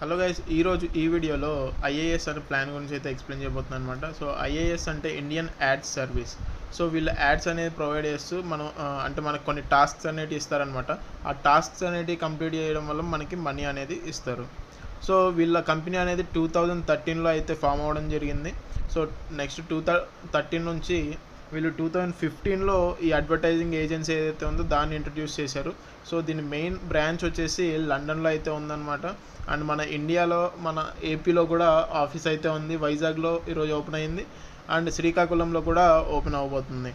Hello guys, ఈరోజు ఈ వీడియోలో ఐఏఎస్ అనే ప్లాన్ గురించి అయితే ఎక్స్ప్లెయిన్ చేయబోతున్నాను అనమాట. సో ఐఏఎస్ అంటే ఇండియన్ యాడ్స్ సర్వీస్. సో వీళ్ళు యాడ్స్ అనేది ప్రొవైడ్ చేస్తూ మనం అంటే మనకు కొన్ని టాస్క్స్ అనేవి ఇస్తారనమాట. ఆ టాస్క్స్ అనేవి కంప్లీట్ చేయడం వల్ల మనకి మనీ అనేది ఇస్తారు. సో వీళ్ళ కంపెనీ అనేది 2013లో అయితే ఫామ్ అవ్వడం జరిగింది. సో నెక్స్ట్ 2013 నుంచి వీళ్ళు 2015లో ఈ అడ్వర్టైజింగ్ ఏజెన్సీ ఏదైతే ఉందో దాన్ని ఇంట్రడ్యూస్ చేశారు. సో దీని మెయిన్ బ్రాంచ్ వచ్చేసి లండన్లో అయితే ఉందన్నమాట. అండ్ మన ఇండియాలో మన ఏపీలో కూడా ఆఫీస్ అయితే ఉంది. వైజాగ్లో ఈరోజు ఓపెన్ అయింది. అండ్ శ్రీకాకుళంలో కూడా ఓపెన్ అవ్వబోతుంది.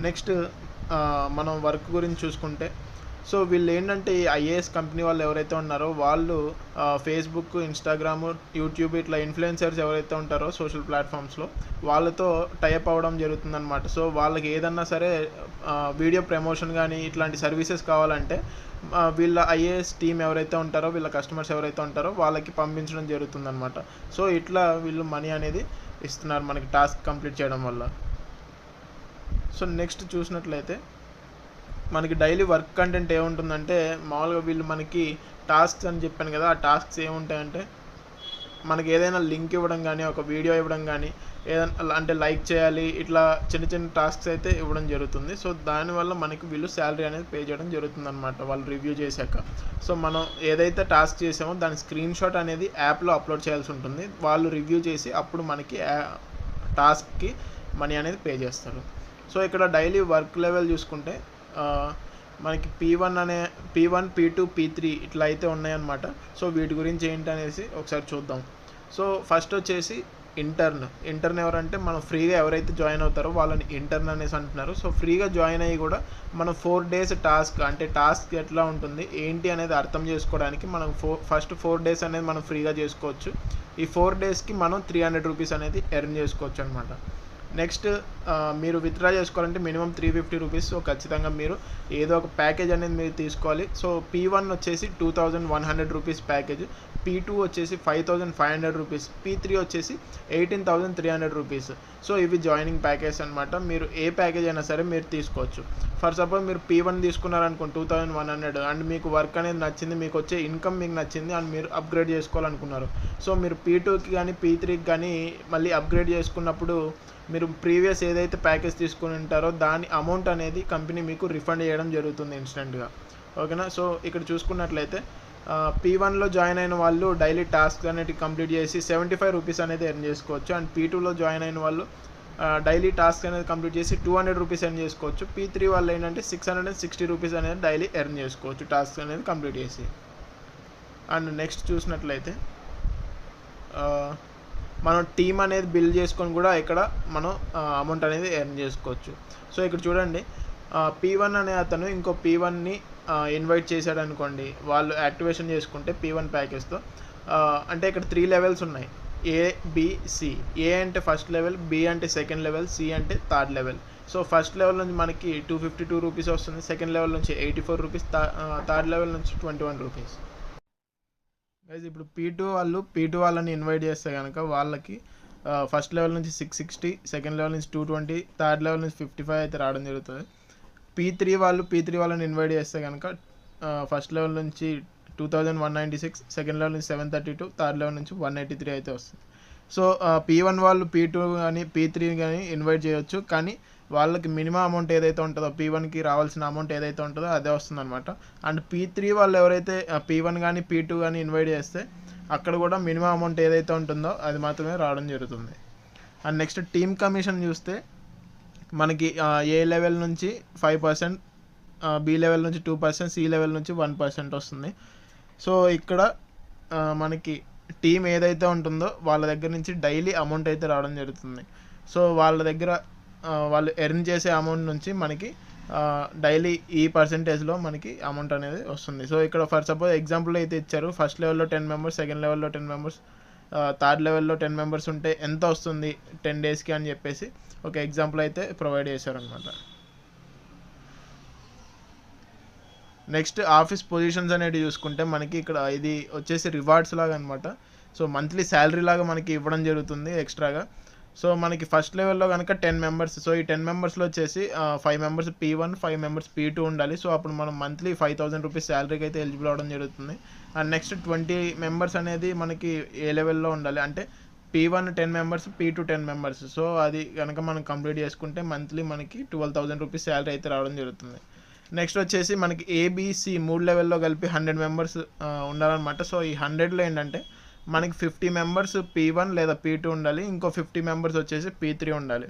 నెక్స్ట్ మనం వర్క్ గురించి చూసుకుంటే, సో వీళ్ళు ఏంటంటే ఈ ఐఏఎస్ కంపెనీ వాళ్ళు ఎవరైతే ఉన్నారో వాళ్ళు ఫేస్బుక్, ఇన్స్టాగ్రామ్, యూట్యూబ్ ఇట్లా ఇన్ఫ్లుయెన్సర్స్ ఎవరైతే ఉంటారో సోషల్ ప్లాట్ఫామ్స్లో వాళ్ళతో టైప్ అవ్వడం జరుగుతుందన్నమాట. సో వాళ్ళకి ఏదన్నా సరే వీడియో ప్రమోషన్ కానీ ఇట్లాంటి సర్వీసెస్ కావాలంటే వీళ్ళ ఐఏఎస్ టీమ్ ఎవరైతే ఉంటారో వీళ్ళ కస్టమర్స్ ఎవరైతే ఉంటారో వాళ్ళకి పంపించడం జరుగుతుందన్నమాట. సో ఇట్లా వీళ్ళు మనీ అనేది ఇస్తున్నారు మనకి టాస్క్ కంప్లీట్ చేయడం వల్ల. సో నెక్స్ట్ చూసినట్లయితే మనకి డైలీ వర్క్ కంటెంట్ ఏముంటుందంటే, మామూలుగా వీళ్ళు మనకి టాస్క్స్ అని చెప్పాను కదా, ఆ టాస్క్స్ ఏముంటాయంటే మనకి ఏదైనా లింక్ ఇవ్వడం కానీ, ఒక వీడియో ఇవ్వడం కానీ, ఏదైనా అంటే లైక్ చేయాలి, ఇట్లా చిన్న చిన్న టాస్క్స్ అయితే ఇవ్వడం జరుగుతుంది. సో దానివల్ల మనకి వీళ్ళు శాలరీ అనేది పే చేయడం జరుగుతుంది అనమాట వాళ్ళు రివ్యూ చేశాక. సో మనం ఏదైతే టాస్క్ చేసామో దాని స్క్రీన్ షాట్ అనేది యాప్లో అప్లోడ్ చేయాల్సి ఉంటుంది. వాళ్ళు రివ్యూ చేసి అప్పుడు మనకి టాస్క్కి మనీ అనేది పే చేస్తారు. సో ఇక్కడ డైలీ వర్క్ లెవెల్ చూసుకుంటే మనకి P1, P2, P3 ఇట్లా అయితే ఉన్నాయన్నమాట. సో వీటి గురించి ఏంటనేసి ఒకసారి చూద్దాం. సో ఫస్ట్ వచ్చేసి ఇంటర్న్ ఎవరంటే మనం ఫ్రీగా ఎవరైతే జాయిన్ అవుతారో వాళ్ళని ఇంటర్న్ అనేసి అంటున్నారు. సో ఫ్రీగా జాయిన్ అయ్యి కూడా మనం 4 days టాస్క్, అంటే టాస్క్ ఎట్లా ఉంటుంది ఏంటి అనేది అర్థం చేసుకోవడానికి మనం ఫస్ట్ 4 days అనేది మనం ఫ్రీగా చేసుకోవచ్చు. ఈ 4 daysకి మనం 300 రూపీస్ అనేది ఎర్న్ చేసుకోవచ్చు అనమాట. నెక్స్ట్ మీరు విత్డ్రా చేసుకోవాలంటే మినిమం 350 రూపీస్. సో ఖచ్చితంగా మీరు ఏదో ఒక ప్యాకేజ్ అనేది మీరు తీసుకోవాలి. సో P1 వచ్చేసి 2100 రూపీస్ ప్యాకేజ్, P2 వచ్చేసి 5500 రూపీస్, P3 వచ్చేసి 18300 రూపీస్. సో ఇవి జాయినింగ్ ప్యాకేజ్ అనమాట. మీరు ఏ ప్యాకేజ్ అయినా సరే మీరు తీసుకోవచ్చు. ఫర్ సపోజ్ మీరు P1 తీసుకున్నారనుకోండి 2100, అండ్ మీకు వర్క్ అనేది నచ్చింది, మీకు వచ్చే ఇన్కమ్ మీకు నచ్చింది అండ్ మీరు అప్గ్రేడ్ చేసుకోవాలనుకున్నారు. సో మీరు P2కి కానీ P3కి కానీ మళ్ళీ అప్గ్రేడ్ చేసుకున్నప్పుడు మీరు ప్రీవియస్ ఏదైతే ప్యాకేజ్ తీసుకుని ఉంటారో దాని అమౌంట్ అనేది కంపెనీ మీకు రిఫండ్ చేయడం జరుగుతుంది ఇన్స్టెంట్గా. ఓకేనా. సో ఇక్కడ చూసుకున్నట్లయితే P1లో జాయిన్ అయిన వాళ్ళు డైలీ టాస్క్ అనేది కంప్లీట్ చేసి 75 రూపీస్ అనేది ఎర్న్ చేసుకోవచ్చు. అండ్ P2లో జాయిన్ అయిన వాళ్ళు డైలీ టాస్క్ అనేది కంప్లీట్ చేసి 200 రూపీస్ ఎర్న్ చేసుకోవచ్చు. P3 వాళ్ళు ఏంటంటే 660 రూపీస్ అనేది డైలీ ఎర్న్ చేసుకోవచ్చు టాస్క్ అనేది కంప్లీట్ చేసి. అండ్ నెక్స్ట్ చూసినట్లయితే మనం టీమ్ అనేది బిల్డ్ చేసుకొని కూడా ఇక్కడ మనం అమౌంట్ అనేది ఎర్న్ చేసుకోవచ్చు. సో ఇక్కడ చూడండి, P1 అనే అతను ఇంకో P1ని ఇన్వైట్ చేశాడు అనుకోండి, వాళ్ళు యాక్టివేషన్ చేసుకుంటే P1 ప్యాకేజ్తో అంటే ఇక్కడ 3 లెవెల్స్ ఉన్నాయి, A, B, C. A అంటే ఫస్ట్ లెవెల్, B అంటే సెకండ్ లెవెల్, C అంటే third level. So first level నుంచి మనకి 252 రూపీస్ వస్తుంది, సెకండ్ లెవెల్ నుంచి 84 రూపీస్, థర్డ్ లెవెల్ నుంచి 21 రూపీస్. గైజ్ ఇప్పుడు P2 వాళ్ళని ఇన్వైట్ చేస్తే కనుక వాళ్ళకి ఫస్ట్ లెవెల్ నుంచి 660, సెకండ్ లెవెల్ నుంచి 220, థర్డ్ లెవెల్ నుంచి 55 అయితే రావడం జరుగుతుంది. P3 వాళ్ళని ఇన్వైట్ చేస్తే కనుక ఫస్ట్ లెవెల్ నుంచి 2196, సెకండ్ లెవెల్ నుంచి 732, థర్డ్ లెవెల్ నుంచి 183 అయితే వస్తుంది. సో P1 వాళ్ళు P2 కానీ P3 కానీ ఇన్వైట్ చేయొచ్చు, కానీ వాళ్ళకి మినిమం అమౌంట్ ఏదైతే ఉంటుందో P1కి రావాల్సిన అమౌంట్ ఏదైతే ఉంటుందో అదే వస్తుంది అనమాట. అండ్ P3 వాళ్ళు ఎవరైతే P1 కానీ P2 కానీ ఇన్వైట్ చేస్తే అక్కడ కూడా మినిమం అమౌంట్ ఏదైతే ఉంటుందో అది మాత్రమే రావడం జరుగుతుంది. అండ్ నెక్స్ట్ టీమ్ కమిషన్ చూస్తే మనకి ఏ లెవెల్ నుంచి 5%, B లెవెల్ నుంచి 2%, C లెవెల్ నుంచి 1% వస్తుంది. సో ఇక్కడ మనకి టీం ఏదైతే ఉంటుందో వాళ్ళ దగ్గర నుంచి డైలీ అమౌంట్ అయితే రావడం జరుగుతుంది. సో వాళ్ళ దగ్గర వాళ్ళు ఎర్న్ చేసే అమౌంట్ నుంచి మనకి డైలీ ఈ పర్సెంటేజ్లో మనకి అమౌంట్ అనేది వస్తుంది. సో ఇక్కడ ఫర్ సపోజ్ ఎగ్జాంపుల్ అయితే ఇచ్చారు, ఫస్ట్ లెవెల్లో 10 మెంబర్స్, సెకండ్ లెవెల్లో 10 మెంబర్స్, థర్డ్ లెవెల్లో 10 మెంబర్స్ ఉంటే ఎంత వస్తుంది 10 డేస్కి అని చెప్పేసి ఒక ఎగ్జాంపుల్ అయితే ప్రొవైడ్ చేశారనమాట. నెక్స్ట్ ఆఫీస్ పొజిషన్స్ అనేవి చూసుకుంటే మనకి ఇక్కడ ఇది వచ్చేసి రివార్డ్స్ లాగా అనమాట. సో మంత్లీ శాలరీ లాగా మనకి ఇవ్వడం జరుగుతుంది ఎక్స్ట్రాగా. సో మనకి ఫస్ట్ లెవెల్లో కనుక 10 మెంబర్స్, సో ఈ 10 మెంబర్స్లో వచ్చేసి 5 మెంబర్స్ P1, 5 మెంబర్స్ P2 ఉండాలి. సో అప్పుడు మనం మంత్లీ 5000 రూపీస్ శాలరీకి అయితే ఎలిజిబుల్ అవ్వడం జరుగుతుంది. అండ్ నెక్స్ట్ 20 మెంబర్స్ అనేది మనకి ఏ లెవెల్లో ఉండాలి అంటే P1 10 members, P2 10 members. So అది కనుక మనం కంప్లీట్ చేసుకుంటే మంత్లీ మనకి 12,000 రూపీస్ శాలరీ అయితే రావడం జరుగుతుంది. నెక్స్ట్ వచ్చేసి మనకి ABC 3 లెవెల్లో కలిపి 100 మెంబర్స్ ఉండాలన్నమాట. సో ఈ 100లో ఏంటంటే మనకి 50 మెంబర్స్ P1 లేదా P2 ఉండాలి, ఇంకో 50 మెంబర్స్ వచ్చేసి P3 ఉండాలి.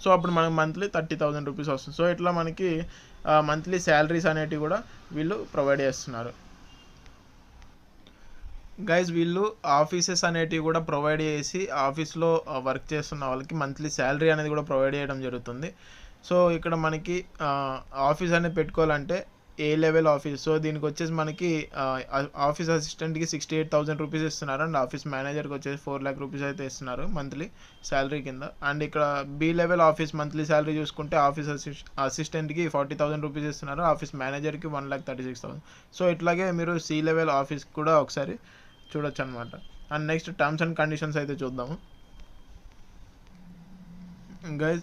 సో అప్పుడు మనకి మంత్లీ 30,000 రూపీస్ వస్తుంది. సో ఇట్లా మనకి మంత్లీ శాలరీస్ అనేటివి కూడా వీళ్ళు ప్రొవైడ్ చేస్తున్నారు. గైజ్ వీళ్ళు ఆఫీసెస్ అనేటివి కూడా ప్రొవైడ్ చేసి ఆఫీస్లో వర్క్ చేస్తున్న వాళ్ళకి మంత్లీ శాలరీ అనేది కూడా ప్రొవైడ్ చేయడం జరుగుతుంది. సో ఇక్కడ మనకి ఆఫీస్ అనేది పెట్టుకోవాలంటే ఏ లెవెల్ ఆఫీస్. సో దీనికి వచ్చేసి మనకి ఆఫీస్ అసిస్టెంట్కి 68,000 రూపీస్ ఇస్తున్నారు అండ్ ఆఫీస్ మేనేజర్కి వచ్చేసి 4 lakh రూపీస్ అయితే ఇస్తున్నారు మంత్లీ శాలరీ కింద. అండ్ ఇక్కడ B level office monthly salary చూసుకుంటే ఆఫీస్ అసిస్టెంట్కి 40,000 రూపీస్ ఇస్తున్నారు, ఆఫీస్ మేనేజర్కి 1,36,000. సో ఇట్లాగే మీరు సి లెవెల్ ఆఫీస్ కూడా ఒకసారి చూడొచ్చు అనమాట. And next terms and conditions అయితే చూద్దాము. గైజ్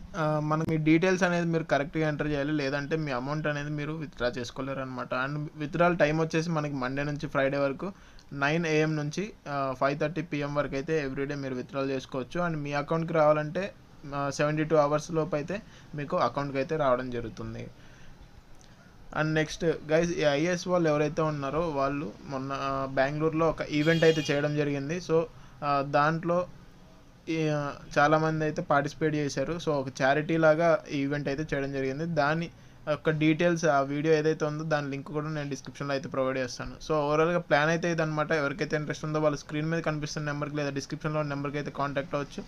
మనకి మీ డీటెయిల్స్ అనేది మీరు కరెక్ట్గా ఎంటర్ చేయాలి, లేదంటే మీ అమౌంట్ అనేది మీరు విత్డ్రా చేసుకోలేరు అనమాట. అండ్ విత్డ్రాల్ టైం వచ్చేసి మనకి మండే నుంచి ఫ్రైడే వరకు 9 AM నుంచి 5:30 PM వరకు అయితే ఎవ్రీడే మీరు విత్డ్రాల్ చేసుకోవచ్చు. అండ్ మీ అకౌంట్కి రావాలంటే 72 hours లోపు అయితే మీకు అకౌంట్కి అయితే రావడం జరుగుతుంది. అండ్ నెక్స్ట్ గైజ్ ఈ ఐఏఎస్ వాళ్ళు ఎవరైతే ఉన్నారో వాళ్ళు మొన్న బెంగళూరులో ఒక ఈవెంట్ అయితే చేయడం జరిగింది. సో దాంట్లో చాలామంది అయితే పార్టిసిపేట్ చేశారు. సో ఒక చారిటీ లాగా ఈవెంట్ అయితే చేయడం జరిగింది. దాని యొక్క డీటెయిల్స్ ఆ వీడియో ఏదైతే ఉందో దాని లింక్ కూడా నేను డిస్క్రిప్షన్లో అయితే ప్రొవైడ్ చేస్తాను. సో ఓవరాల్గా ప్లాన్ అయితే ఇదనమాట. ఎవరికైతే ఇంట్రెస్ట్ ఉందో వాళ్ళు స్క్రీన్ మీద కనిపిస్తున్న నెంబర్కి లేదా డిస్క్రిప్షన్లో నెంబర్కి అయితే కాంటాక్ట్ అవ్వచ్చు.